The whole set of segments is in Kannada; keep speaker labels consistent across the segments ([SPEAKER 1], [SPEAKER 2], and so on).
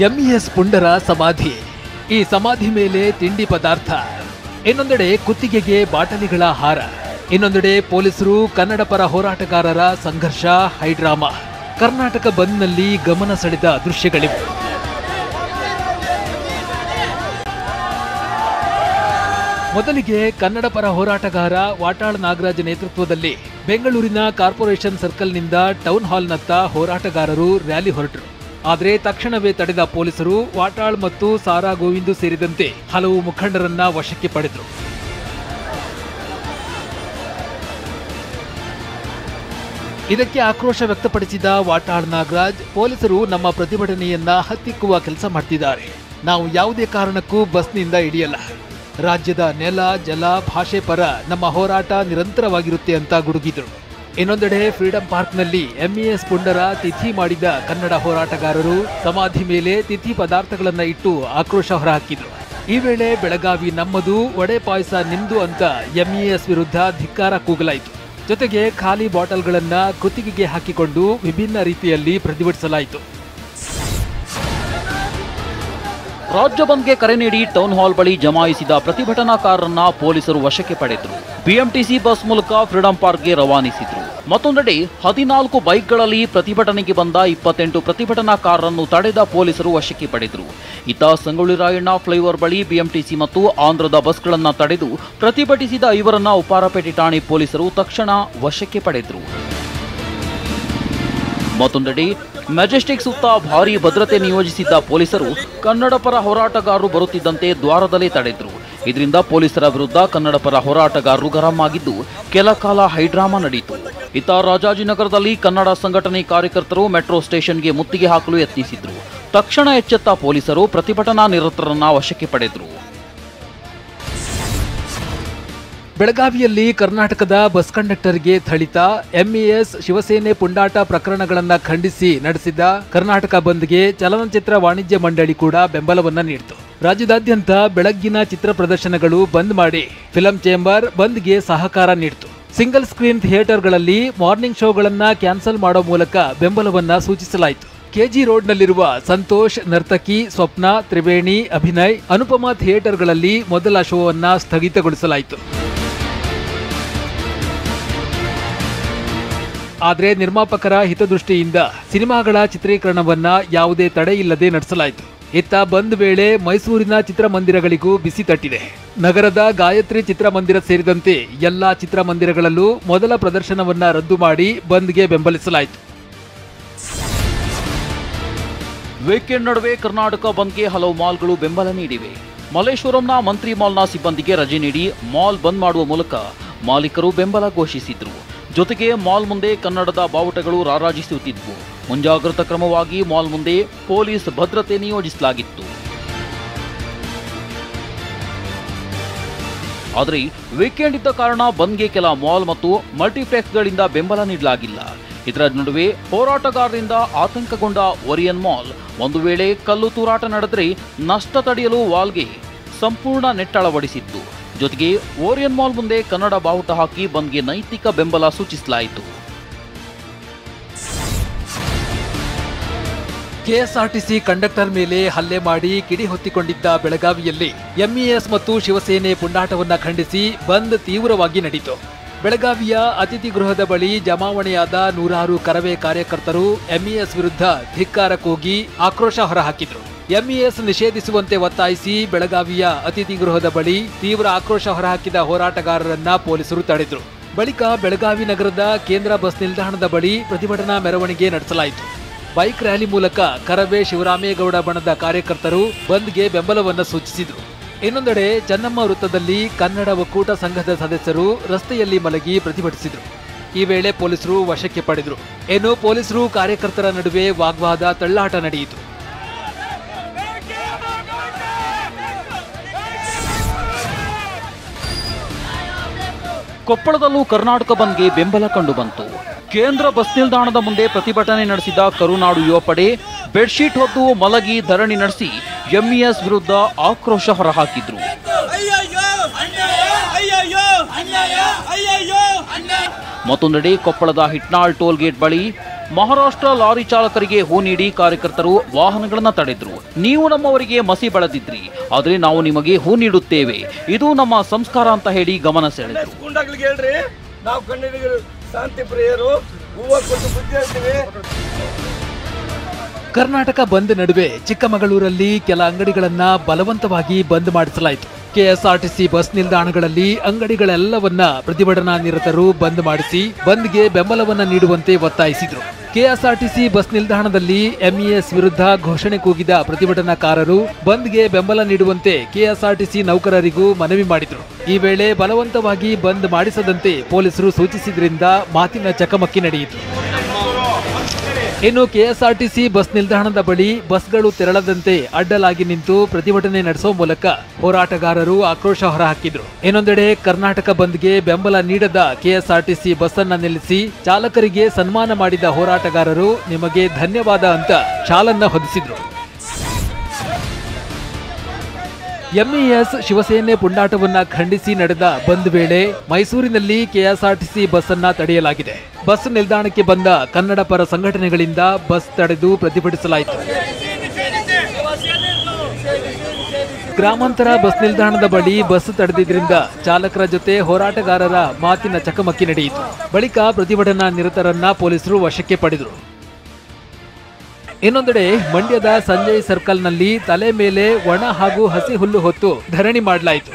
[SPEAKER 1] ಎಂಇಎಸ್ ಪುಂಡರ ಸಮಾಧಿ. ಈ ಸಮಾಧಿ ಮೇಲೆ ತಿಂಡಿ ಪದಾರ್ಥ, ಇನ್ನೊಂದೆಡೆ ಕುತ್ತಿಗೆಗೆ ಬಾಟಲಿಗಳ ಹಾರ, ಇನ್ನೊಂದೆಡೆ ಪೊಲೀಸರು ಕನ್ನಡ ಪರ ಹೋರಾಟಗಾರರ ಸಂಘರ್ಷ, ಹೈಡ್ರಾಮಾ. ಕರ್ನಾಟಕ ಬಂದ್ನಲ್ಲಿ ಗಮನ ಸೆಳೆದ ದೃಶ್ಯಗಳಿವೆ. ಮೊದಲಿಗೆ ಕನ್ನಡ ಪರ ಹೋರಾಟಗಾರ ವಾಟಾಳ್ ನಾಗರಾಜ್ ನೇತೃತ್ವದಲ್ಲಿ ಬೆಂಗಳೂರಿನ ಕಾರ್ಪೊರೇಷನ್ ಸರ್ಕಲ್ನಿಂದ ಟೌನ್ ಹಾಲ್ನತ್ತ ಹೋರಾಟಗಾರರು ರ್ಯಾಲಿ ಹೊರಟರು. ಆದರೆ ತಕ್ಷಣವೇ ತಡೆದ ಪೊಲೀಸರು ವಾಟಾಳ್ ಮತ್ತು ಸಾರಾ ಗೋವಿಂದು ಸೇರಿದಂತೆ ಹಲವು ಮುಖಂಡರನ್ನ ವಶಕ್ಕೆ ಪಡೆದರು. ಇದಕ್ಕೆ ಆಕ್ರೋಶ ವ್ಯಕ್ತಪಡಿಸಿದ ವಾಟಾಳ್ ನಾಗರಾಜ್, ಪೊಲೀಸರು ನಮ್ಮ ಪ್ರತಿಭಟನೆಯನ್ನ ಹತ್ತಿಕ್ಕುವ ಕೆಲಸ ಮಾಡ್ತಿದ್ದಾರೆ. ನಾವು ಯಾವುದೇ ಕಾರಣಕ್ಕೂ ಬಸ್ನಿಂದ ಇಳಿಯಲ್ಲ. ರಾಜ್ಯದ ನೆಲ, ಜಲ, ಭಾಷೆ ಪರ ನಮ್ಮ ಹೋರಾಟ ನಿರಂತರವಾಗಿರುತ್ತೆ ಅಂತ ಗುಡುಗಿದ್ರು. ಇನ್ನೊಂದೆಡೆ ಫ್ರೀಡಂ ಪಾರ್ಕ್ನಲ್ಲಿ ಎಂಇಎಸ್ ಪುಂಡರ ತಿಥಿ ಮಾಡಿದ ಕನ್ನಡ ಹೋರಾಟಗಾರರು ಸಮಾಧಿ ಮೇಲೆ ತಿಥಿ ಪದಾರ್ಥಗಳನ್ನ ಇಟ್ಟು ಆಕ್ರೋಶ ಹೊರಹಾಕಿದ್ರು. ಈ ವೇಳೆ ಬೆಳಗಾವಿ ನಮ್ಮದು, ವಡೆ ಪಾಯಸ ನಿಮ್ದು ಅಂತ ಎಂಇಎಸ್ ವಿರುದ್ಧ ಧಿಕ್ಕಾರ ಕೂಗಲಾಯಿತು. ಜೊತೆಗೆ ಖಾಲಿ ಬಾಟಲ್ಗಳನ್ನ ಕುತ್ತಿಗೆಗೆ ಹಾಕಿಕೊಂಡು ವಿಭಿನ್ನ ರೀತಿಯಲ್ಲಿ ಪ್ರತಿಭಟಿಸಲಾಯಿತು.
[SPEAKER 2] ರಾಜ್ಯ ಬಂದ್ಗೆ ಕರೆ ನೀಡಿ ಟೌನ್ ಹಾಲ್ ಬಳಿ ಜಮಾಯಿಸಿದ ಪ್ರತಿಭಟನಾಕಾರರನ್ನ ಪೊಲೀಸರು ವಶಕ್ಕೆ ಪಡೆದರು. ಬಿಎಂಟಿಸಿ ಬಸ್ ಮೂಲಕ ಫ್ರೀಡಂ ಪಾರ್ಕ್ಗೆ ರವಾನಿಸಿದ್ರು. ಮತ್ತೊಂದೆಡೆ 14 ಬೈಕ್ಗಳಲ್ಲಿ ಪ್ರತಿಭಟನೆಗೆ ಬಂದ 28 ಪ್ರತಿಭಟನಾಕಾರರನ್ನು ತಡೆದ ಪೊಲೀಸರು ವಶಕ್ಕೆ ಪಡೆದರು. ಇತ್ತ ಸಂಗೊಳ್ಳಿ ರಾಯಣ್ಣ ಫ್ಲೈಓವರ್ ಬಳಿ ಬಿಎಂಟಿಸಿ ಮತ್ತು ಆಂಧ್ರದ ಬಸ್ಗಳನ್ನ ತಡೆದು ಪ್ರತಿಭಟಿಸಿದ ಇವರನ್ನ ಉಪ್ಪಾರಪೇಟೆ ಠಾಣೆ ಪೊಲೀಸರು ತಕ್ಷಣ ವಶಕ್ಕೆ ಪಡೆದರು. ಮತ್ತೊಂದೆಡೆ ಮೆಜೆಸ್ಟಿಕ್ ಸುತ್ತ ಭಾರೀ ಭದ್ರತೆ ನಿಯೋಜಿಸಿದ್ದ ಪೊಲೀಸರು ಕನ್ನಡ ಪರ ಹೋರಾಟಗಾರರು ಬರುತ್ತಿದ್ದಂತೆ ದ್ವಾರದಲ್ಲೇ ತಡೆದ್ರು. ಇದರಿಂದ ಪೊಲೀಸರ ವಿರುದ್ಧ ಕನ್ನಡ ಪರ ಹೋರಾಟಗಾರರು ಗರಂ ಆಗಿದ್ದು ಕೆಲ ಕಾಲ ಹೈಡ್ರಾಮಾ ನಡೆಯಿತು. ಇತ್ತ ರಾಜಾಜಿನಗರದಲ್ಲಿ ಕನ್ನಡ ಸಂಘಟನೆ ಕಾರ್ಯಕರ್ತರು ಮೆಟ್ರೋ ಸ್ಟೇಷನ್ಗೆ ಮುತ್ತಿಗೆ ಹಾಕಲು ಯತ್ನಿಸಿದ್ರು. ತಕ್ಷಣ ಎಚ್ಚೆತ್ತ ಪೊಲೀಸರು ಪ್ರತಿಭಟನಾ ನಿರತರನ್ನ ವಶಕ್ಕೆ ಪಡೆದರು.
[SPEAKER 1] ಬೆಳಗಾವಿಯಲ್ಲಿ ಕರ್ನಾಟಕದ ಬಸ್ ಕಂಡಕ್ಟರ್ಗೆ ಥಳಿತ. ಎಂಇಎಸ್ ಶಿವಸೇನೆ ಪುಂಡಾಟ ಪ್ರಕರಣಗಳನ್ನು ಖಂಡಿಸಿ ನಡೆಸಿದ ಕರ್ನಾಟಕ ಬಂದ್ಗೆ ಚಲನಚಿತ್ರ ವಾಣಿಜ್ಯ ಮಂಡಳಿ ಕೂಡ ಬೆಂಬಲವನ್ನ ನೀಡಿತು. ರಾಜ್ಯದಾದ್ಯಂತ ಬೆಳಗ್ಗಿನ ಚಿತ್ರ ಪ್ರದರ್ಶನಗಳು ಬಂದ್ ಮಾಡಿ ಫಿಲಂ ಚೇಂಬರ್ ಬಂದ್ಗೆ ಸಹಕಾರ ನೀಡಿತು. ಸಿಂಗಲ್ ಸ್ಕ್ರೀನ್ ಥಿಯೇಟರ್ಗಳಲ್ಲಿ ಮಾರ್ನಿಂಗ್ ಶೋಗಳನ್ನ ಕ್ಯಾನ್ಸಲ್ ಮಾಡೋ ಮೂಲಕ ಬೆಂಬಲವನ್ನ ಸೂಚಿಸಲಾಯಿತು. ಕೆಜಿ ರೋಡ್ನಲ್ಲಿರುವ ಸಂತೋಷ್, ನರ್ತಕಿ, ಸ್ವಪ್ನ, ತ್ರಿವೇಣಿ, ಅಭಿನಯ್, ಅನುಪಮಾ ಥಿಯೇಟರ್ಗಳಲ್ಲಿ ಮೊದಲ ಶೋವನ್ನ ಸ್ಥಗಿತಗೊಳಿಸಲಾಯಿತು. ಆದರೆ ನಿರ್ಮಾಪಕರ ಹಿತದೃಷ್ಟಿಯಿಂದ ಸಿನಿಮಾಗಳ ಚಿತ್ರೀಕರಣವನ್ನ ಯಾವುದೇ ತಡೆ ಇಲ್ಲದೆ ನಡೆಸಲಾಯಿತು. ಇತ್ತ ಬಂದ್ ವೇಳೆ ಮೈಸೂರಿನ ಚಿತ್ರಮಂದಿರಗಳಿಗೂ ಬಿಸಿ ತಟ್ಟಿದೆ. ನಗರದ ಗಾಯತ್ರಿ ಚಿತ್ರಮಂದಿರ ಸೇರಿದಂತೆ ಎಲ್ಲಾ ಚಿತ್ರಮಂದಿರಗಳಲ್ಲೂ ಮೊದಲ ಪ್ರದರ್ಶನವನ್ನ ರದ್ದು ಮಾಡಿ ಬಂದ್ಗೆ ಬೆಂಬಲಿಸಲಾಯಿತು.
[SPEAKER 2] ವೀಕೆಂಡ್ ನಡುವೆ ಕರ್ನಾಟಕ ಬಂದ್ಗೆ ಹಲವು ಮಾಲ್ಗಳು ಬೆಂಬಲ ನೀಡಿವೆ. ಮಲ್ಲೇಶ್ವರಂನ ಮಂತ್ರಿ ಮಾಲ್ನ ಸಿಬ್ಬಂದಿಗೆ ರಜೆ ನೀಡಿ ಮಾಲ್ ಬಂದ್ ಮಾಡುವ ಮೂಲಕ ಮಾಲೀಕರು ಬೆಂಬಲ ಘೋಷಿಸಿದ್ರು. ಜೊತೆಗೆ ಮಾಲ್ ಮುಂದೆ ಕನ್ನಡದ ಬಾವುಟಗಳು ರಾರಾಜಿಸುತ್ತಿದ್ವು. ಮುಂಜಾಗ್ರತಾ ಕ್ರಮವಾಗಿ ಮಾಲ್ ಮುಂದೆ ಪೊಲೀಸ್ ಭದ್ರತೆ ನಿಯೋಜಿಸಲಾಗಿತ್ತು. ಆದರೆ ವೀಕೆಂಡ್ ಇದ್ದ ಕಾರಣ ಬಂದ್ಗೆ ಕೆಲ ಮಾಲ್ ಮತ್ತು ಮಲ್ಟಿಪ್ಲೆಕ್ಸ್ಗಳಿಂದ ಬೆಂಬಲ ನೀಡಲಾಗಿಲ್ಲ. ಇದರ ನಡುವೆ ಹೋರಾಟಗಾರರಿಂದ ಆತಂಕಗೊಂಡ ಓರಿಯನ್ ಮಾಲ್ ಒಂದು ವೇಳೆ ಕಲ್ಲು ತೂರಾಟ ನಡೆದರೆ ನಷ್ಟ ತಡೆಯಲು ವಾಲ್ಗೆ ಸಂಪೂರ್ಣ ನೆಟ್ ಅಳವಡಿಸಿತ್ತು. ಜೊತೆಗೆ ಓರಿಯನ್ ಮಾಲ್ ಮುಂದೆ ಕನ್ನಡ ಬಾವುಟ ಹಾಕಿ ಬಂದ್ಗೆ ನೈತಿಕ ಬೆಂಬಲ ಸೂಚಿಸಲಾಯಿತು.
[SPEAKER 1] ಕೆಎಸ್ಆರ್ಟಿಸಿ ಕಂಡಕ್ಟರ್ ಮೇಲೆ ಹಲ್ಲೆ ಮಾಡಿ ಕಿಡಿ ಹೊತ್ತಿಕೊಂಡಿದ್ದ ಬೆಳಗಾವಿಯಲ್ಲಿ ಎಂಇಎಸ್ ಮತ್ತು ಶಿವಸೇನೆ ಪುಂಡಾಟವನ್ನ ಖಂಡಿಸಿ ಬಂದ್ ತೀವ್ರವಾಗಿ ನಡೆಯಿತು. ಬೆಳಗಾವಿಯ ಅತಿಥಿ ಗೃಹದ ಬಳಿ ಜಮಾವಣೆಯಾದ ನೂರಾರು ಕರವೇ ಕಾರ್ಯಕರ್ತರು ಎಂಇಎಸ್ ವಿರುದ್ಧ ಧಿಕ್ಕಾರ ಕೂಗಿ ಆಕ್ರೋಶ ಹೊರಹಾಕಿದ್ರು. ಎಂಇಎಸ್ ನಿಷೇಧಿಸುವಂತೆ ಒತ್ತಾಯಿಸಿ ಬೆಳಗಾವಿಯ ಅತಿಥಿ ಗೃಹದ ಬಳಿ ತೀವ್ರ ಆಕ್ರೋಶ ಹೊರಹಾಕಿದ ಹೋರಾಟಗಾರರನ್ನ ಪೊಲೀಸರು ತಡೆದ್ರು. ಬಳಿಕ ಬೆಳಗಾವಿ ನಗರದ ಕೇಂದ್ರ ಬಸ್ ನಿಲ್ದಾಣದ ಬಳಿ ಪ್ರತಿಭಟನಾ ಮೆರವಣಿಗೆ ನಡೆಸಲಾಯಿತು. ಬೈಕ್ ರ್ಯಾಲಿ ಮೂಲಕ ಕರವೇ ಶಿವರಾಮೇಗೌಡ ಬಣದ ಕಾರ್ಯಕರ್ತರು ಬಂದ್ಗೆ ಬೆಂಬಲವನ್ನು ಸೂಚಿಸಿದರು. ಇನ್ನೊಂದೆಡೆ ಚೆನ್ನಮ್ಮ ವೃತ್ತದಲ್ಲಿ ಕನ್ನಡ ಒಕ್ಕೂಟ ಸಂಘದ ಸದಸ್ಯರು ರಸ್ತೆಯಲ್ಲಿ ಮಲಗಿ ಪ್ರತಿಭಟಿಸಿದರು. ಈ ವೇಳೆ ಪೊಲೀಸರು ವಶಕ್ಕೆ ಪಡೆದರು. ಇನ್ನು ಪೊಲೀಸರು ಕಾರ್ಯಕರ್ತರ ನಡುವೆ ವಾಗ್ವಾದ, ತಳ್ಳಾಟ ನಡೆಯಿತು.
[SPEAKER 2] ಕೊಪ್ಪಳದಲ್ಲೂ ಕರ್ನಾಟಕ ಬಂದ್ಗೆ ಬೆಂಬಲ ಕಂಡುಬಂತು. ಕೇಂದ್ರ ಬಸ್ ನಿಲ್ದಾಣದ ಮುಂದೆ ಪ್ರತಿಭಟನೆ ನಡೆಸಿದ ಕರುನಾಡು ಯುವ ಪಡೆ ಬೆಡ್ಶೀಟ್ ಹೊತ್ತು ಮಲಗಿ ಧರಣಿ ನಡೆಸಿ ಎಂಇಎಸ್ ವಿರುದ್ಧ ಆಕ್ರೋಶ ಹೊರಹಾಕಿದ್ರು. ಮತ್ತೊಂದೆಡೆ ಕೊಪ್ಪಳದ ಹಿಟ್ನಾಳ್ ಟೋಲ್ ಗೇಟ್ ಬಳಿ ಮಹಾರಾಷ್ಟ್ರ ಲಾರಿ ಚಾಲಕರಿಗೆ ಹೂ ನೀಡಿ ಕಾರ್ಯಕರ್ತರು ವಾಹನಗಳನ್ನ ತಡೆದ್ರು. ನೀವು ನಮ್ಮವರಿಗೆ ಮಸಿ ಬಳದಿದ್ರಿ, ಆದ್ರೆ ನಾವು ನಿಮಗೆ ಹೂ ನೀಡುತ್ತೇವೆ, ಇದು ನಮ್ಮ ಸಂಸ್ಕಾರ ಅಂತ ಹೇಳಿ ಗಮನ ಸೆಳೆದ್ರು.
[SPEAKER 1] ಕರ್ನಾಟಕ ಬಂದ್ ನಡುವೆ ಚಿಕ್ಕಮಗಳೂರಲ್ಲಿ ಕೆಲ ಅಂಗಡಿಗಳನ್ನ ಬಲವಂತವಾಗಿ ಬಂದ್ ಮಾಡಿಸಲಾಯಿತು. ಕೆಎಸ್ಆರ್ಟಿಸಿ ಬಸ್ ನಿಲ್ದಾಣಗಳಲ್ಲಿ ಅಂಗಡಿಗಳೆಲ್ಲವನ್ನ ಪ್ರತಿಭಟನಾ ನಿರತರು ಬಂದ್ ಮಾಡಿಸಿ ಬಂದ್ಗೆ ಬೆಂಬಲವನ್ನ ನೀಡುವಂತೆ ಒತ್ತಾಯಿಸಿದ್ರು. ಕೆಎಸ್ಆರ್ಟಿಸಿ ಬಸ್ ನಿಲ್ದಾಣದಲ್ಲಿ ಎಂಇಎಸ್ ವಿರುದ್ಧ ಘೋಷಣೆ ಕೂಗಿದ ಪ್ರತಿಭಟನಾಕಾರರು ಬಂದ್ಗೆ ಬೆಂಬಲ ನೀಡುವಂತೆ ಕೆಎಸ್ಆರ್ಟಿಸಿ ನೌಕರರಿಗೂ ಮನವಿ ಮಾಡಿದ್ರು. ಈ ವೇಳೆ ಬಲವಂತವಾಗಿ ಬಂದ್ ಮಾಡಿಸದಂತೆ ಪೊಲೀಸರು ಸೂಚಿಸಿದ್ರಿಂದ ಮಾತಿನ ಚಕಮಕಿ ನಡೆಯಿತು. ಇನ್ನು ಕೆಎಸ್ಆರ್ಟಿಸಿ ಬಸ್ ನಿಲ್ದಾಣದ ಬಳಿ ಬಸ್ಗಳು ತೆರಳದಂತೆ ಅಡ್ಡಲಾಗಿ ನಿಂತು ಪ್ರತಿಭಟನೆ ನಡೆಸುವ ಮೂಲಕ ಹೋರಾಟಗಾರರು ಆಕ್ರೋಶ ಹೊರಹಾಕಿದ್ರು. ಇನ್ನೊಂದೆಡೆ ಕರ್ನಾಟಕ ಬಂದ್ಗೆ ಬೆಂಬಲ ನೀಡದ ಕೆಎಸ್ಆರ್ಟಿಸಿ ಬಸ್ ಅನ್ನ ನಿಲ್ಲಿಸಿ ಚಾಲಕರಿಗೆ ಸನ್ಮಾನ ಮಾಡಿದ ಹೋರಾಟಗಾರರು ನಿಮಗೆ ಧನ್ಯವಾದ ಅಂತ ಶಾಲನ್ನ ಹೊದಿಸಿದ್ರು. ಎಂಇಎಸ್ ಶಿವಸೇನೆ ಪುಂಡಾಟವನ್ನ ಖಂಡಿಸಿ ನಡೆದ ಬಂದ್ ವೇಳೆ ಮೈಸೂರಿನಲ್ಲಿ ಕೆಎಸ್ಆರ್ಟಿಸಿ ಬಸ್ ಅನ್ನ ತಡೆಯಲಾಗಿದೆ. ಬಸ್ ನಿಲ್ದಾಣಕ್ಕೆ ಬಂದ ಕನ್ನಡ ಪರ ಸಂಘಟನೆಗಳಿಂದ ಬಸ್ ತಡೆದು ಪ್ರತಿಭಟಿಸಲಾಯಿತು. ಗ್ರಾಮಾಂತರ ಬಸ್ ನಿಲ್ದಾಣದ ಬಳಿ ಬಸ್ ತಡೆದಿದ್ದರಿಂದ ಚಾಲಕರ ಜೊತೆ ಹೋರಾಟಗಾರರ ಮಾತಿನ ಚಕಮಕಿ ನಡೆಯಿತು. ಬಳಿಕ ಪ್ರತಿಭಟನಾ ನಿರತರನ್ನ ಪೊಲೀಸರು ವಶಕ್ಕೆ ಪಡೆದರು. ಇನ್ನೊಂದೆಡೆ ಮಂಡ್ಯದ ಸಂಜಯ್ ಸರ್ಕಲ್ನಲ್ಲಿ ತಲೆ ಮೇಲೆ ಒಣ ಹಾಗೂ ಹಸಿ ಹುಲ್ಲು ಹೊತ್ತು ಧರಣಿ ಮಾಡಲಾಯಿತು.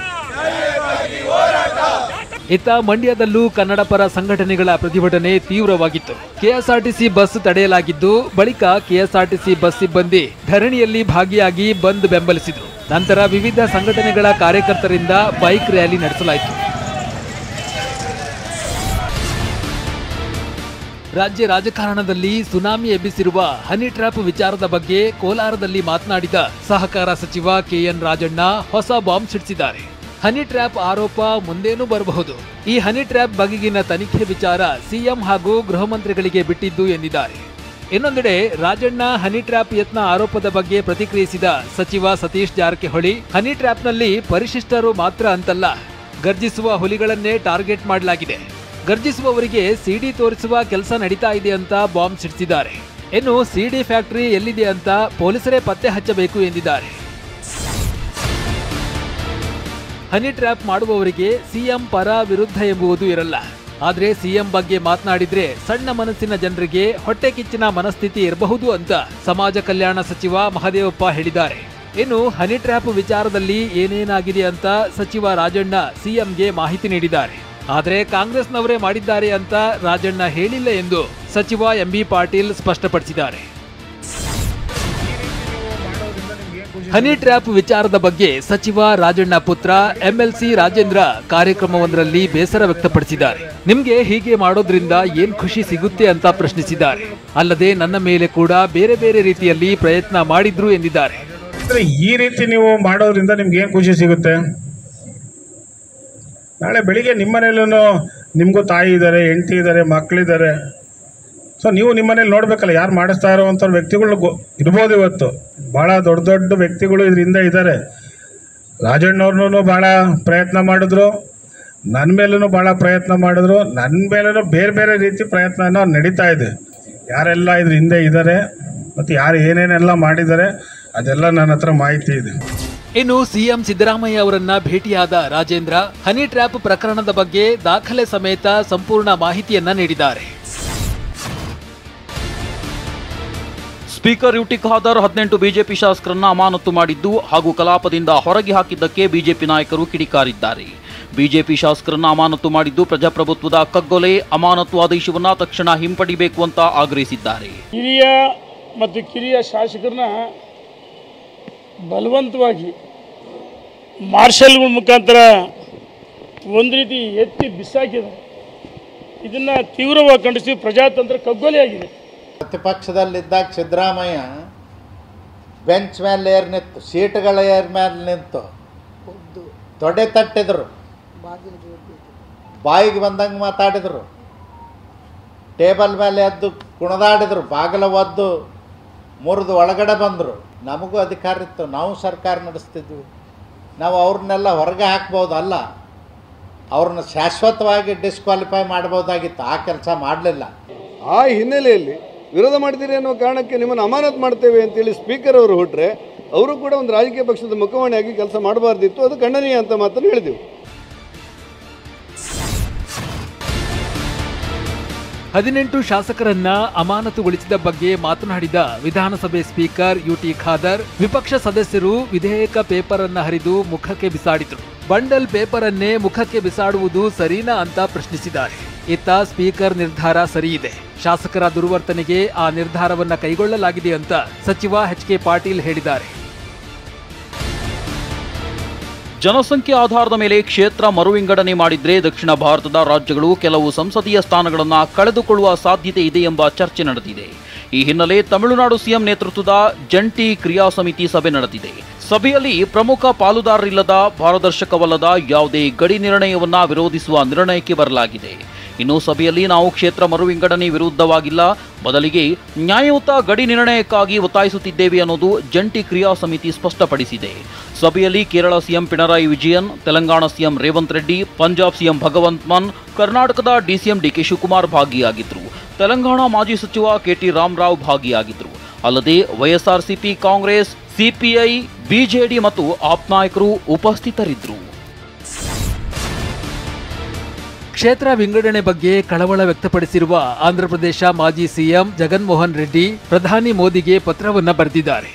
[SPEAKER 1] ಇತ್ತ ಮಂಡ್ಯದಲ್ಲೂ ಕನ್ನಡ ಪರ ಸಂಘಟನೆಗಳ ಪ್ರತಿಭಟನೆ ತೀವ್ರವಾಗಿತ್ತು. ಕೆಎಸ್ಆರ್ಟಿಸಿ ಬಸ್ ತಡೆಯಲಾಗಿದ್ದು ಬಳಿಕ ಕೆಎಸ್ಆರ್ಟಿಸಿ ಬಸ್ ಸಿಬ್ಬಂದಿ ಧರಣಿಯಲ್ಲಿ ಭಾಗಿಯಾಗಿ ಬಂದ್ ಬೆಂಬಲಿಸಿದರು. ನಂತರ ವಿವಿಧ ಸಂಘಟನೆಗಳ ಕಾರ್ಯಕರ್ತರಿಂದ ಬೈಕ್ ರ್ಯಾಲಿ ನಡೆಸಲಾಯಿತು. ರಾಜ್ಯ ರಾಜಕಾರಣದಲ್ಲಿ ಸುನಾಮಿ ಎಬ್ಬಿಸಿರುವ ಹನಿ ಟ್ರ್ಯಾಪ್ ವಿಚಾರದ ಬಗ್ಗೆ ಕೋಲಾರದಲ್ಲಿ ಮಾತನಾಡಿದ ಸಹಕಾರ ಸಚಿವ ಕೆಎನ್ ರಾಜಣ್ಣ ಹೊಸ ಬಾಂಬ್ ಸಿಡಿಸಿದ್ದಾರೆ. ಹನಿ ಟ್ರ್ಯಾಪ್ ಆರೋಪ ಮುಂದೇನೂ ಬರಬಹುದು. ಈ ಹನಿ ಟ್ರ್ಯಾಪ್ ಬಗೆಗಿನ ತನಿಖೆ ವಿಚಾರ ಸಿಎಂ ಹಾಗೂ ಗೃಹ ಮಂತ್ರಿಗಳಿಗೆ ಬಿಟ್ಟಿದ್ದು ಎಂದಿದ್ದಾರೆ. ಇನ್ನೊಂದೆಡೆ ರಾಜಣ್ಣ ಹನಿ ಟ್ರ್ಯಾಪ್ ಯತ್ನ ಆರೋಪದ ಬಗ್ಗೆ ಪ್ರತಿಕ್ರಿಯಿಸಿದ ಸಚಿವ ಸತೀಶ್ ಜಾರಕಿಹೊಳಿ, ಹನಿ ಟ್ರ್ಯಾಪ್ನಲ್ಲಿ ಪರಿಶಿಷ್ಟರು ಮಾತ್ರ ಅಂತಲ್ಲ, ಗರ್ಜಿಸುವ ಹುಲಿಗಳನ್ನೇ ಟಾರ್ಗೆಟ್ ಮಾಡಲಾಗಿದೆ. ಗರ್ಜಿಸುವವರಿಗೆ ಸಿಡಿ ತೋರಿಸುವ ಕೆಲಸ ನಡೀತಾ ಇದೆ ಅಂತ ಬಾಂಬ್ ಸಿಡಿಸಿದ್ದಾರೆ. ಇನ್ನು ಸಿಡಿ ಫ್ಯಾಕ್ಟರಿ ಎಲ್ಲಿದೆ ಅಂತ ಪೊಲೀಸರೇ ಪತ್ತೆ ಹಚ್ಚಬೇಕು ಎಂದಿದ್ದಾರೆ. ಹನಿ ಟ್ರ್ಯಾಪ್ ಮಾಡುವವರಿಗೆ ಸಿಎಂ ಪರ ವಿರುದ್ಧ ಎಂಬುವುದು ಇರಲ್ಲ. ಆದ್ರೆ ಸಿಎಂ ಬಗ್ಗೆ ಮಾತನಾಡಿದ್ರೆ ಸಣ್ಣ ಮನಸ್ಸಿನ ಜನರಿಗೆ ಹೊಟ್ಟೆ ಕಿಚ್ಚಿನ ಮನಸ್ಥಿತಿ ಇರಬಹುದು ಅಂತ ಸಮಾಜ ಕಲ್ಯಾಣ ಸಚಿವ ಮಹದೇವಪ್ಪ ಹೇಳಿದ್ದಾರೆ. ಇನ್ನು ಹನಿ ಟ್ರ್ಯಾಪ್ ವಿಚಾರದಲ್ಲಿ ಏನೇನಾಗಿದೆ ಅಂತ ಸಚಿವ ರಾಜಣ್ಣ ಸಿಎಂಗೆ ಮಾಹಿತಿ ನೀಡಿದ್ದಾರೆ. ಆದರೆ ಕಾಂಗ್ರೆಸ್ನವರೇ ಮಾಡಿದ್ದಾರೆ ಅಂತ ರಾಜಣ್ಣ ಹೇಳಿಲ್ಲ ಎಂದು ಸಚಿವ ಎಂಬಿ ಪಾಟೀಲ್ ಸ್ಪಷ್ಟಪಡಿಸಿದ್ದಾರೆ. ಹನಿ ಟ್ರ್ಯಾಪ್ ವಿಚಾರದ ಬಗ್ಗೆ ಸಚಿವ ರಾಜಣ್ಣ ಪುತ್ರ ಎಂಎಲ್ಸಿ ರಾಜೇಂದ್ರ ಕಾರ್ಯಕ್ರಮವೊಂದರಲ್ಲಿ ಬೇಸರ ವ್ಯಕ್ತಪಡಿಸಿದ್ದಾರೆ. ನಿಮ್ಗೆ ಹೀಗೆ ಮಾಡೋದ್ರಿಂದ ಏನ್ ಖುಷಿ ಸಿಗುತ್ತೆ ಅಂತ ಪ್ರಶ್ನಿಸಿದ್ದಾರೆ. ಅಲ್ಲದೆ ನನ್ನ ಮೇಲೆ ಕೂಡ ಬೇರೆ ಬೇರೆ ರೀತಿಯಲ್ಲಿ ಪ್ರಯತ್ನ ಮಾಡಿದ್ರು ಎಂದಿದ್ದಾರೆ.
[SPEAKER 3] ಈ ರೀತಿ ನೀವು ಮಾಡೋದ್ರಿಂದ ನಿಮ್ಗೆ ಏನ್ ಖುಷಿ ಸಿಗುತ್ತೆ? ನಾಳೆ ಬೆಳಿಗ್ಗೆ ನಿಮ್ಮನೇಲೂ ನಿಮಗೂ ತಾಯಿ ಇದ್ದಾರೆ, ಹೆಂಡತಿ ಇದ್ದಾರೆ, ಮಕ್ಕಳಿದ್ದಾರೆ. ಸೊ ನೀವು ನಿಮ್ಮನೇಲಿ ನೋಡ್ಬೇಕಲ್ಲ, ಯಾರು ಮಾಡಿಸ್ತಾ ಇರೋವಂಥ ವ್ಯಕ್ತಿಗಳು ಇರ್ಬೋದು. ಇವತ್ತು ಭಾಳ ದೊಡ್ಡ ದೊಡ್ಡ ವ್ಯಕ್ತಿಗಳು ಇದರಿಂದ ಇದ್ದಾರೆ. ರಾಜಣ್ಣವ್ರನ್ನೂ ಭಾಳ ಪ್ರಯತ್ನ ಮಾಡಿದ್ರು, ನನ್ನ ಮೇಲೂ ಭಾಳ ಪ್ರಯತ್ನ ಮಾಡಿದ್ರು, ನನ್ನ ಮೇಲೂ ಬೇರೆ ಬೇರೆ ರೀತಿ ಪ್ರಯತ್ನ ನಡೀತಾ ಇದೆ. ಯಾರೆಲ್ಲ ಇದ್ರ ಹಿಂದೆ ಇದ್ದಾರೆ ಮತ್ತು ಯಾರು ಏನೇನೆಲ್ಲ ಮಾಡಿದ್ದಾರೆ ಅದೆಲ್ಲ ನನ್ನ ಹತ್ರ ಮಾಹಿತಿ ಇದೆ.
[SPEAKER 1] ಇನ್ನು ಸಿಎಂ ಸಿದ್ದರಾಮಯ್ಯ ಅವರನ್ನ ಭೇಟಿಯಾದ ರಾಜೇಂದ್ರ ಹನಿ ಟ್ರ್ಯಾಪ್ ಪ್ರಕರಣದ ಬಗ್ಗೆ ದಾಖಲೆ ಸಮೇತ ಸಂಪೂರ್ಣ ಮಾಹಿತಿಯನ್ನ ನೀಡಿದ್ದಾರೆ.
[SPEAKER 2] ಸ್ಪೀಕರ್ ಯುಟಿ ಖಾದರ್ 18 ಬಿಜೆಪಿ ಶಾಸಕರನ್ನ ಅಮಾನತು ಮಾಡಿದ್ದು ಹಾಗೂ ಕಲಾಪದಿಂದ ಹೊರಗೆ ಹಾಕಿದ್ದಕ್ಕೆ ಬಿಜೆಪಿ ನಾಯಕರು ಕಿಡಿಕಾರಿದ್ದಾರೆ. ಬಿಜೆಪಿ ಶಾಸಕರನ್ನ ಅಮಾನತು ಮಾಡಿದ್ದು ಪ್ರಜಾಪ್ರಭುತ್ವದ ಕಗ್ಗೊಲೆ, ಅಮಾನತು ಆದೇಶವನ್ನ ತಕ್ಷಣ ಹಿಂಪಡಿಬೇಕು ಅಂತ ಆಗ್ರಹಿಸಿದ್ದಾರೆ.
[SPEAKER 4] ಹಿರಿಯ ಮತ್ತು ಕಿರಿಯ ಶಾಸಕರನ್ನ ಬಲವಂತವಾಗಿ ಮಾರ್ಷಲ್ಗಳ ಮುಖಾಂತರ ಒಂದು ರೀತಿ ಎತ್ತಿ ಬಿಸಾಕಿದ್ದಾರೆ. ಇದನ್ನು ತೀವ್ರವಾಗಿ ಖಂಡಿಸಿ ಪ್ರಜಾತಂತ್ರ ಕಗ್ಗೊಲೆಯಾಗಿದೆ.
[SPEAKER 5] ಪ್ರತಿಪಕ್ಷದಲ್ಲಿದ್ದಾಗ ಸಿದ್ದರಾಮಯ್ಯ ಬೆಂಚ್ ಮೇಲೆ ಏರ್ ನಿಂತು, ಸೀಟ್ಗಳ ಏರ್ ಮೇಲೆ ನಿಂತು ತೊಡೆ ತಟ್ಟಿದ್ರು, ಬಾಯಿಗೆ ಬಂದಂಗೆ ಮಾತಾಡಿದರು, ಟೇಬಲ್ ಮೇಲೆ ಎದ್ದು ಕುಣಿದಾಡಿದ್ರು, ಬಾಗಿಲ ಒದ್ದು ಮುರಿದು ಒಳಗಡೆ ಬಂದರು. ನಮಗೂ ಅಧಿಕಾರ ಇತ್ತು, ನಾವು ಸರ್ಕಾರ ನಡೆಸ್ತಿದ್ವಿ. ನಾವು ಅವ್ರನ್ನೆಲ್ಲ ಹೊರಗೆ ಹಾಕ್ಬೋದು, ಅಲ್ಲ ಅವ್ರನ್ನ ಶಾಶ್ವತವಾಗಿ ಡಿಸ್ಕ್ವಾಲಿಫೈ ಮಾಡ್ಬೋದಾಗಿತ್ತು. ಆ ಕೆಲಸ ಮಾಡಲಿಲ್ಲ.
[SPEAKER 6] ಆ ಹಿನ್ನೆಲೆಯಲ್ಲಿ ವಿರೋಧ ಮಾಡ್ತೀರಿ ಅನ್ನೋ ಕಾರಣಕ್ಕೆ ನಿಮ್ಮನ್ನು ಅಮಾನತು ಮಾಡ್ತೇವೆ ಅಂತೇಳಿ ಸ್ಪೀಕರ್ ಅವರು ಹೊರಟ್ರೆ ಅವರು ಕೂಡ ಒಂದು ರಾಜಕೀಯ ಪಕ್ಷದ ಮುಖವಾಣಿಯಾಗಿ ಕೆಲಸ ಮಾಡಬಾರ್ದಿತ್ತು, ಅದು ಖಂಡನೀಯ ಅಂತ ಮಾತನ್ನು ಹೇಳಿದೆವು.
[SPEAKER 1] 18 ಶಾಸಕರನ್ನ ಅಮಾನತುಗೊಳಿಸಿದ ಬಗ್ಗೆ ಮಾತನಾಡಿದ ವಿಧಾನಸಭೆ ಸ್ಪೀಕರ್ ಯುಟಿ ಖಾದರ್, ವಿಪಕ್ಷ ಸದಸ್ಯರು ವಿಧೇಯಕ ಪೇಪರ್ ಅನ್ನ ಹರಿದು ಮುಖಕ್ಕೆ ಬಿಸಾಡಿದ್ರು. ಬಂಡಲ್ ಪೇಪರ್ ಅನ್ನೇ ಮುಖಕ್ಕೆ ಬಿಸಾಡುವುದು ಸರಿನಾ ಅಂತ ಪ್ರಶ್ನಿಸಿದ್ದಾರೆ. ಇತ್ತ ಸ್ಪೀಕರ್ ನಿರ್ಧಾರ ಸರಿಯಿದೆ, ಶಾಸಕರ ದುರ್ವರ್ತನೆಗೆ ಆ ನಿರ್ಧಾರವನ್ನ ಕೈಗೊಳ್ಳಲಾಗಿದೆ ಅಂತ ಸಚಿವ ಎಚ್.ಕೆ. ಪಾಟೀಲ್ ಹೇಳಿದ್ದಾರೆ.
[SPEAKER 2] ಜನಸಂಖ್ಯೆ ಆಧಾರದ ಮೇಲೆ ಕ್ಷೇತ್ರ ಮರುವಿಂಗಡಣೆ ಮಾಡಿದ್ರೆ ದಕ್ಷಿಣ ಭಾರತದ ರಾಜ್ಯಗಳು ಕೆಲವು ಸಂಸದೀಯ ಸ್ಥಾನಗಳನ್ನು ಕಳೆದುಕೊಳ್ಳುವ ಸಾಧ್ಯತೆ ಇದೆ ಎಂಬ ಚರ್ಚೆ ನಡೆದಿದೆ. ಈ ಹಿನ್ನೆಲೆ ತಮಿಳುನಾಡು ಸಿಎಂ ನೇತೃತ್ವದ ಜಂಟಿ ಕ್ರಿಯಾ ಸಮಿತಿ ಸಭೆ ನಡೆದಿದೆ. ಸಭೆಯಲ್ಲಿ ಪ್ರಮುಖ ಪಾಲುದಾರರಿಲ್ಲದ ಪಾರದರ್ಶಕವಲ್ಲದ ಯಾವುದೇ ಗಡಿ ನಿರ್ಣಯವನ್ನ ವಿರೋಧಿಸುವ ನಿರ್ಣಯಕ್ಕೆ ಬರಲಾಗಿದೆ. ಇನ್ನು ಸಭೆಯಲ್ಲಿ ನಾವು ಕ್ಷೇತ್ರ ಮರುವಿಂಗಡಣೆ ವಿರುದ್ಧವಾಗಿಲ್ಲ, ಬದಲಿಗೆ ನ್ಯಾಯಯುತ ಗಡಿ ನಿರ್ಣಯಕ್ಕಾಗಿ ಒತ್ತಾಯಿಸುತ್ತಿದ್ದೇವೆ ಅನ್ನೋದು ಜಂಟಿ ಕ್ರಿಯಾ ಸಮಿತಿ ಸ್ಪಷ್ಟಪಡಿಸಿದೆ. ಸಭೆಯಲ್ಲಿ Kerala CM Pinarayi Vijayan, Telangana CM Revanth Reddy, Punjab CM Bhagwant Mann, ಕರ್ನಾಟಕದ ಡಿಸಿಎಂ ಡಿ.ಕೆ. ಶಿವಕುಮಾರ್ ಭಾಗಿಯಾಗಿದ್ದರು. ತೆಲಂಗಾಣ ಮಾಜಿ ಸಚಿವ ಕೆ.ಟಿ. ರಾಮರಾವ್ ಭಾಗಿಯಾಗಿದ್ದರು. ಅಲ್ಲದೆ ವೈಎಸ್ಆರ್ಸಿಪಿ, ಕಾಂಗ್ರೆಸ್, ಸಿಪಿಐ, ಬಿಜೆಡಿ ಮತ್ತು ಆಪ್ ನಾಯಕರು ಉಪಸ್ಥಿತರಿದ್ದರು.
[SPEAKER 1] ಕ್ಷೇತ್ರ ವಿಂಗಡಣೆ ಬಗ್ಗೆ ಕಳವಳ ವ್ಯಕ್ತಪಡಿಸಿರುವ ಆಂಧ್ರಪ್ರದೇಶ ಮಾಜಿ ಸಿಎಂ ಜಗನ್ಮೋಹನ್ ರೆಡ್ಡಿ ಪ್ರಧಾನಿ ಮೋದಿಗೆ ಪತ್ರವನ್ನ ಬರೆದಿದ್ದಾರೆ.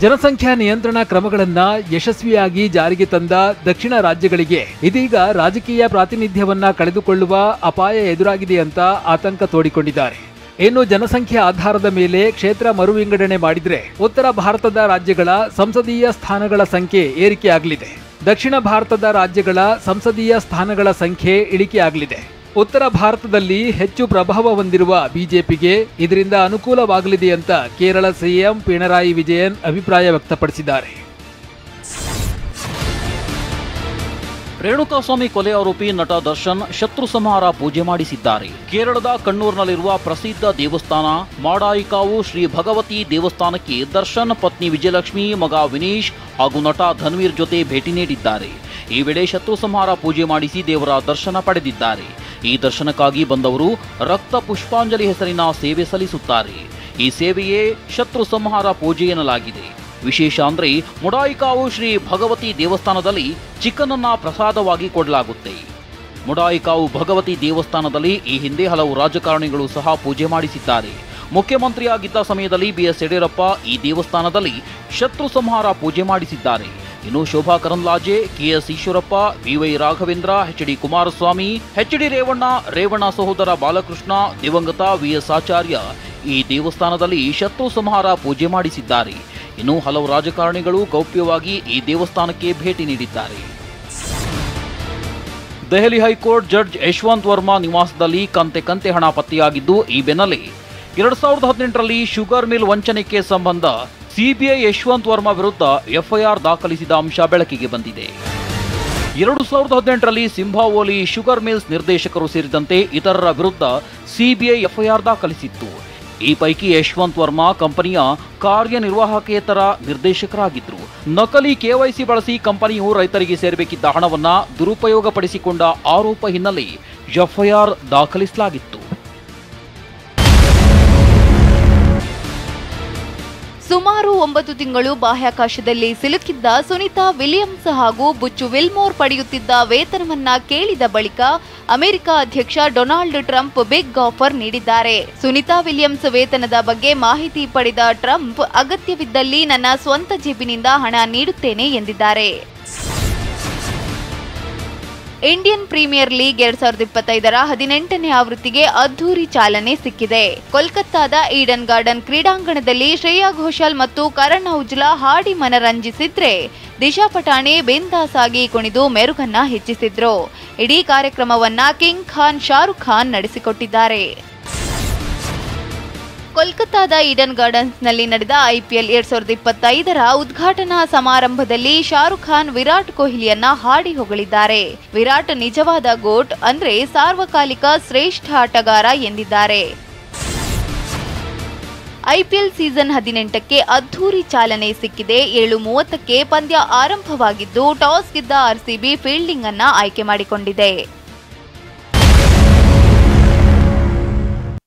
[SPEAKER 1] ಜನಸಂಖ್ಯಾ ನಿಯಂತ್ರಣ ಕ್ರಮಗಳನ್ನ ಯಶಸ್ವಿಯಾಗಿ ಜಾರಿಗೆ ತಂದ ದಕ್ಷಿಣ ರಾಜ್ಯಗಳಿಗೆ ಇದೀಗ ರಾಜಕೀಯ ಪ್ರಾತಿನಿಧ್ಯವನ್ನ ಕಳೆದುಕೊಳ್ಳುವ ಅಪಾಯ ಎದುರಾಗಿದೆ ಅಂತ ಆತಂಕ ತೋಡಿಕೊಂಡಿದ್ದಾರೆ. ಇನ್ನು ಜನಸಂಖ್ಯೆ ಆಧಾರದ ಮೇಲೆ ಕ್ಷೇತ್ರ ಮರುವಿಂಗಡಣೆ ಮಾಡಿದ್ರೆ ಉತ್ತರ ಭಾರತದ ರಾಜ್ಯಗಳ ಸಂಸದೀಯ ಸ್ಥಾನಗಳ ಸಂಖ್ಯೆ ಏರಿಕೆಯಾಗಲಿದೆ, ದಕ್ಷಿಣ ಭಾರತದ ರಾಜ್ಯಗಳ ಸಂಸದೀಯ ಸ್ಥಾನಗಳ ಸಂಖ್ಯೆ ಇಳಿಕೆಯಾಗಲಿದೆ. ಉತ್ತರ ಭಾರತದಲ್ಲಿ ಹೆಚ್ಚು ಪ್ರಭಾವ ಹೊಂದಿರುವ ಬಿಜೆಪಿಗೆ ಇದರಿಂದ ಅನುಕೂಲವಾಗಲಿದೆ ಅಂತ ಕೇರಳ ಸಿಎಂ ಪಿಣರಾಯಿ ವಿಜಯನ್ ಅಭಿಪ್ರಾಯ ವ್ಯಕ್ತಪಡಿಸಿದ್ದಾರೆ.
[SPEAKER 2] ರೇಣುಕಾಸ್ವಾಮಿ ಕೊಲೆ ಆರೋಪಿ ನಟ ದರ್ಶನ್ ಶತ್ರು ಸಂಹಾರ ಪೂಜೆ ಮಾಡಿಸಿದ್ದಾರೆ. ಕೇರಳದ ಕಣ್ಣೂರಿನಲ್ಲಿರುವ ಪ್ರಸಿದ್ಧ ದೇವಸ್ಥಾನ ಮಾಡಾಯಿಕಾವು ಶ್ರೀ ಭಗವತಿ ದೇವಸ್ಥಾನಕ್ಕೆ ದರ್ಶನ್ ಪತ್ನಿ ವಿಜಯಲಕ್ಷ್ಮಿ, ಮಗ ವಿನೀಶ್ ಹಾಗೂ ನಟ ಧನ್ವೀರ್ ಜೊತೆ ಭೇಟಿ ನೀಡಿದ್ದಾರೆ. ಈ ವೇಳೆ ಶತ್ರು ಸಂಹಾರ ಪೂಜೆ ಮಾಡಿಸಿ ದೇವರ ದರ್ಶನ ಪಡೆದಿದ್ದಾರೆ. ಈ ದರ್ಶನಕ್ಕಾಗಿ ಬಂದವರು ರಕ್ತ ಪುಷ್ಪಾಂಜಲಿ ಹೆಸರಿನ ಸೇವೆ ಸಲ್ಲಿಸುತ್ತಾರೆ. ಈ ಸೇವೆಯೇ ಶತ್ರು ಸಂಹಾರ ಪೂಜೆ ಎನ್ನಲಾಗಿದೆ. ವಿಶೇಷ ಅಂದ್ರೆ ಮುಡಾಯಿಕಾವು ಶ್ರೀ ಭಗವತಿ ದೇವಸ್ಥಾನದಲ್ಲಿ ಚಿಕನ್ ಅನ್ನ ಪ್ರಸಾದವಾಗಿ ಕೊಡಲಾಗುತ್ತೆ. ಮುಡಾಯಿಕಾವು ಭಗವತಿ ದೇವಸ್ಥಾನದಲ್ಲಿ ಈ ಹಿಂದೆ ಹಲವು ರಾಜಕಾರಣಿಗಳು ಸಹ ಪೂಜೆ ಮಾಡಿಸಿದ್ದಾರೆ. ಮುಖ್ಯಮಂತ್ರಿಯಾಗಿದ್ದ ಸಮಯದಲ್ಲಿ ಬಿಎಸ್ ಯಡಿಯೂರಪ್ಪ ಈ ದೇವಸ್ಥಾನದಲ್ಲಿ ಶತ್ರು ಸಂಹಾರ ಪೂಜೆ ಮಾಡಿಸಿದ್ದಾರೆ. ಇನ್ನು Shobha Karandlaje, KS Eshwarappa, VY Raghavendra, HD. Kumaraswamy, HD. Revanna ಸಹೋದರ ಬಾಲಕೃಷ್ಣ, ದಿವಂಗತ ವಿಎಸ್ ಆಚಾರ್ಯ ಈ ದೇವಸ್ಥಾನದಲ್ಲಿ ಶತ್ರು ಸಂಹಾರ ಪೂಜೆ ಮಾಡಿಸಿದ್ದಾರೆ. ಇನ್ನು ಹಲವು ರಾಜಕಾರಣಿಗಳು ಗೌಪ್ಯವಾಗಿ ಈ ದೇವಸ್ಥಾನಕ್ಕೆ ಭೇಟಿ ನೀಡಿದ್ದಾರೆ. ದೆಹಲಿ ಹೈಕೋರ್ಟ್ ಜಡ್ಜ್ ಯಶವಂತ್ ವರ್ಮಾ ನಿವಾಸದಲ್ಲಿ ಕಂತೆ ಹಣ ಪತ್ತೆಯಾಗಿದ್ದು, ಈ ಬೆನ್ನಲ್ಲೇ 2018ರಲ್ಲಿ ಶುಗರ್ ಮಿಲ್ ವಂಚನೆಗೆ ಸಂಬಂಧ ಸಿಬಿಐ ಯಶವಂತ್ ವರ್ಮಾ ವಿರುದ್ಧ ಎಫ್ಐಆರ್ ದಾಖಲಿಸಿದ ಅಂಶ ಬೆಳಕಿಗೆ ಬಂದಿದೆ. 2018ರಲ್ಲಿ ಸಿಂಭಾವೋಲಿ ಶುಗರ್ ಮಿಲ್ಸ್ ನಿರ್ದೇಶಕರು ಸೇರಿದಂತೆ ಇತರರ ವಿರುದ್ಧ ಸಿಬಿಐ ಎಫ್ಐಆರ್ ದಾಖಲಿಸಿತ್ತು. ಈ ಪೈಕಿ ಯಶವಂತ್ ವರ್ಮಾ ಕಂಪನಿಯ ಕಾರ್ಯನಿರ್ವಾಹಕೇತರ ನಿರ್ದೇಶಕರಾಗಿದ್ದರು. ನಕಲಿ ಕೆವೈಸಿ ಬಳಸಿ ಕಂಪನಿಯು ರೈತರಿಗೆ ಸೇರಬೇಕಿದ್ದ ಹಣವನ್ನ ದುರುಪಯೋಗಪಡಿಸಿಕೊಂಡ ಆರೋಪ ಹಿನ್ನೆಲೆ ಎಫ್ಐಆರ್ ದಾಖಲಿಸಲಾಗಿತ್ತು.
[SPEAKER 7] ಸುಮಾರು 9 ತಿಂಗಳು ಬಾಹ್ಯಾಕಾಶದಲ್ಲಿ ಸಿಲುಕಿದ್ದ ಸುನಿತಾ ವಿಲಿಯಮ್ಸ್ ಹಾಗೂ ಬುಚ್ಚು ವಿಲ್ಮೋರ್ ಪಡೆಯುತ್ತಿದ್ದ ವೇತನವನ್ನ ಕೇಳಿದ ಬಳಿಕ ಅಮೆರಿಕ ಅಧ್ಯಕ್ಷ ಡೊನಾಲ್ಡ್ ಟ್ರಂಪ್ ಬಿಗ್ ಆಫರ್ ನೀಡಿದ್ದಾರೆ. ಸುನಿತಾ ವಿಲಿಯಮ್ಸ್ ವೇತನದ ಬಗ್ಗೆ ಮಾಹಿತಿ ಪಡೆದ ಟ್ರಂಪ್ ಅಗತ್ಯವಿದ್ದಲ್ಲಿ ನನ್ನ ಸ್ವಂತ ಜೇಬಿನಿಂದ ಹಣ ನೀಡುತ್ತೇನೆ ಎಂದಿದ್ದಾರೆ. ಇಂಡಿಯನ್ ಪ್ರೀಮಿಯರ್ ಲೀಗ್ 2025ರ 18ನೇ ಆವೃತ್ತಿಗೆ ಅದ್ಧೂರಿ ಚಾಲನೆ ಸಿಕ್ಕಿದೆ. ಕೋಲ್ಕತ್ತಾದ ಈಡನ್ ಗಾರ್ಡನ್ ಕ್ರೀಡಾಂಗಣದಲ್ಲಿ ಶ್ರೇಯಾ ಘೋಷಾಲ್ ಮತ್ತು ಕರಣ್ ಔಜ್ಲಾ ಹಾಡಿ ಮನರಂಜಿಸಿದ್ರೆ, ದಿಶಾ ಪಟಾಣಿ ಬಿಂದಾಸ್ ಆಗಿ ಕುಣಿದು ಮೆರುಗನ್ನ ಹೆಚ್ಚಿಸಿದ್ರು. ಇಡೀ ಕಾರ್ಯಕ್ರಮವನ್ನ ಕಿಂಗ್ ಖಾನ್ ಶಾರುಖ್ ಖಾನ್ ನಡೆಸಿಕೊಟ್ಟಿದ್ದಾರೆ. ಕೋಲ್ಕತ್ತಾದ ಈಡನ್ ಗಾರ್ಡನ್ಸ್ನಲ್ಲಿ ನಡೆದ ಐಪಿಎಲ್ 2025ರ ಉದ್ಘಾಟನಾ ಸಮಾರಂಭದಲ್ಲಿ ಶಾರುಖ್ ಖಾನ್ ವಿರಾಟ್ ಕೊಹ್ಲಿಯನ್ನ ಹಾಡಿ ಹೊಗಳಿದ್ದಾರೆ. ವಿರಾಟ್ ನಿಜವಾದ ಗೋಟ್ ಅಂದ್ರೆ ಸಾರ್ವಕಾಲಿಕ ಶ್ರೇಷ್ಠ ಆಟಗಾರ ಎಂದಿದ್ದಾರೆ. ಐಪಿಎಲ್ ಸೀಸನ್ 18ಕ್ಕೆ ಅದ್ಧೂರಿ ಚಾಲನೆ ಸಿಕ್ಕಿದೆ. 7:30ಕ್ಕೆ ಪಂದ್ಯ ಆರಂಭವಾಗಿದ್ದು, ಟಾಸ್ ಗೆದ್ದ ಆರ್ಸಿಬಿ ಫೀಲ್ಡಿಂಗ್ ಅನ್ನ ಆಯ್ಕೆ ಮಾಡಿಕೊಂಡಿದೆ.